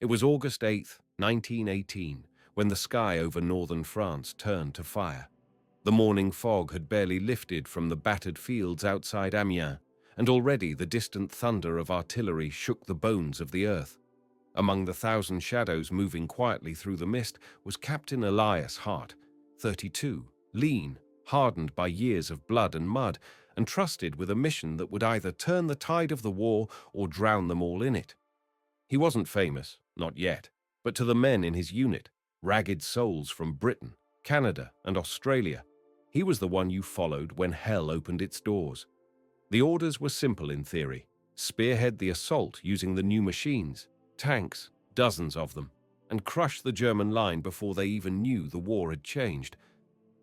It was August 8th, 1918, when the sky over northern France turned to fire. The morning fog had barely lifted from the battered fields outside Amiens, and already the distant thunder of artillery shook the bones of the earth. Among the thousand shadows moving quietly through the mist was Captain Elias Hart, 32, lean, hardened by years of blood and mud, and trusted with a mission that would either turn the tide of the war or drown them all in it. He wasn't famous, not yet, but to the men in his unit, ragged souls from Britain, Canada, and Australia, he was the one you followed when hell opened its doors. The orders were simple in theory: spearhead the assault using the new machines, tanks, dozens of them, and crush the German line before they even knew the war had changed.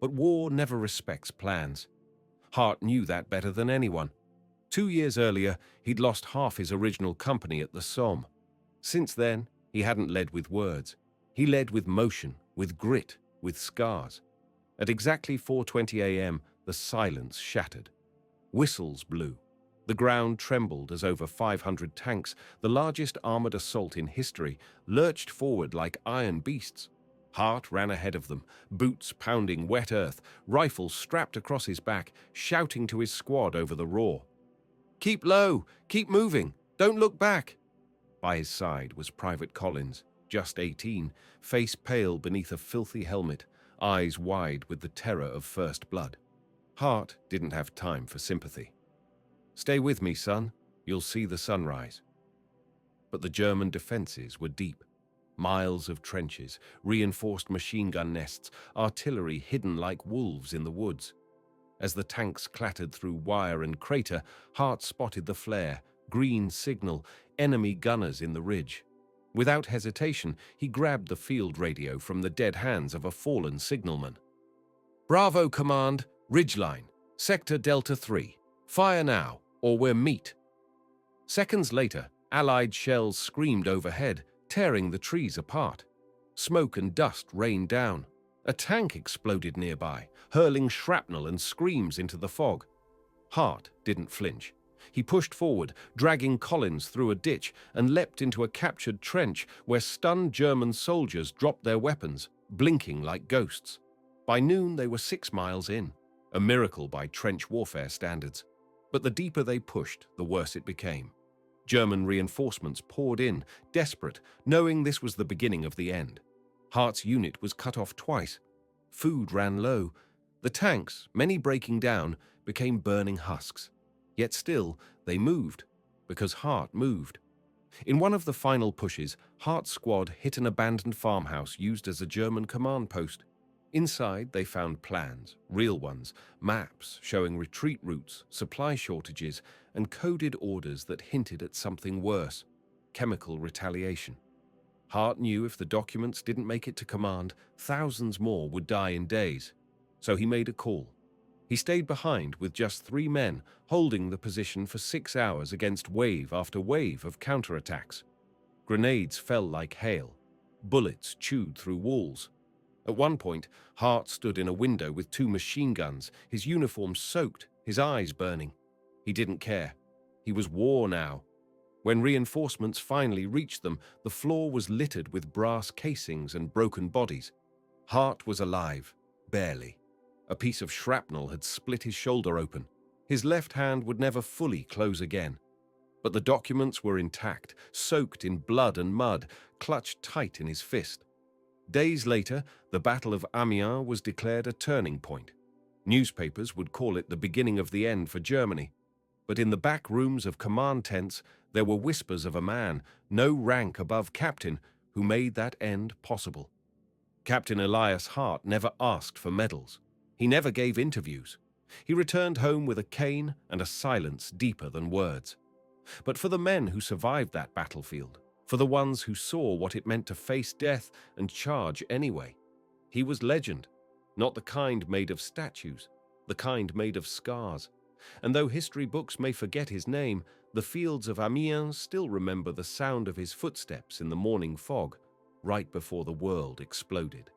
But war never respects plans. Hart knew that better than anyone. 2 years earlier, he'd lost half his original company at the Somme. Since then, he hadn't led with words. He led with motion, with grit, with scars. At exactly 4:20 a.m., the silence shattered. Whistles blew. The ground trembled as over 500 tanks, the largest armored assault in history, lurched forward like iron beasts. Hart ran ahead of them, boots pounding wet earth, rifles strapped across his back, shouting to his squad over the roar. "Keep low! Keep moving! Don't look back!" By his side was Private Collins, just 18, face pale beneath a filthy helmet, eyes wide with the terror of first blood. Hart didn't have time for sympathy. "Stay with me, son. You'll see the sunrise." But the German defenses were deep. Miles of trenches, reinforced machine gun nests, artillery hidden like wolves in the woods. As the tanks clattered through wire and crater, Hart spotted the flare, green signal, enemy gunners in the ridge. Without hesitation, he grabbed the field radio from the dead hands of a fallen signalman. "Bravo, Command, Ridgeline, Sector Delta 3. Fire now, or we're meat." Seconds later, Allied shells screamed overhead, tearing the trees apart. Smoke and dust rained down. A tank exploded nearby, hurling shrapnel and screams into the fog. Hart didn't flinch. He pushed forward, dragging Collins through a ditch, and leapt into a captured trench where stunned German soldiers dropped their weapons, blinking like ghosts. By noon, they were 6 miles in, a miracle by trench warfare standards. But the deeper they pushed, the worse it became. German reinforcements poured in, desperate, knowing this was the beginning of the end. Hart's unit was cut off twice. Food ran low. The tanks, many breaking down, became burning husks. Yet still, they moved, because Hart moved. In one of the final pushes, Hart's squad hit an abandoned farmhouse used as a German command post. Inside, they found plans, real ones, maps showing retreat routes, supply shortages, and coded orders that hinted at something worse: chemical retaliation. Hart knew if the documents didn't make it to command, thousands more would die in days. So he made a call. He stayed behind with just 3 men, holding the position for 6 hours against wave after wave of counterattacks. Grenades fell like hail. Bullets chewed through walls. At one point, Hart stood in a window with 2 machine guns, his uniform soaked, his eyes burning. He didn't care. He was war now. When reinforcements finally reached them, the floor was littered with brass casings and broken bodies. Hart was alive, barely. A piece of shrapnel had split his shoulder open. His left hand would never fully close again. But the documents were intact, soaked in blood and mud, clutched tight in his fist. Days later, the Battle of Amiens was declared a turning point. Newspapers would call it the beginning of the end for Germany. But in the back rooms of command tents, there were whispers of a man, no rank above captain, who made that end possible. Captain Elias Hart never asked for medals. He never gave interviews. He returned home with a cane and a silence deeper than words. But for the men who survived that battlefield, for the ones who saw what it meant to face death and charge anyway, he was legend, not the kind made of statues, the kind made of scars. And though history books may forget his name, the fields of Amiens still remember the sound of his footsteps in the morning fog, right before the world exploded.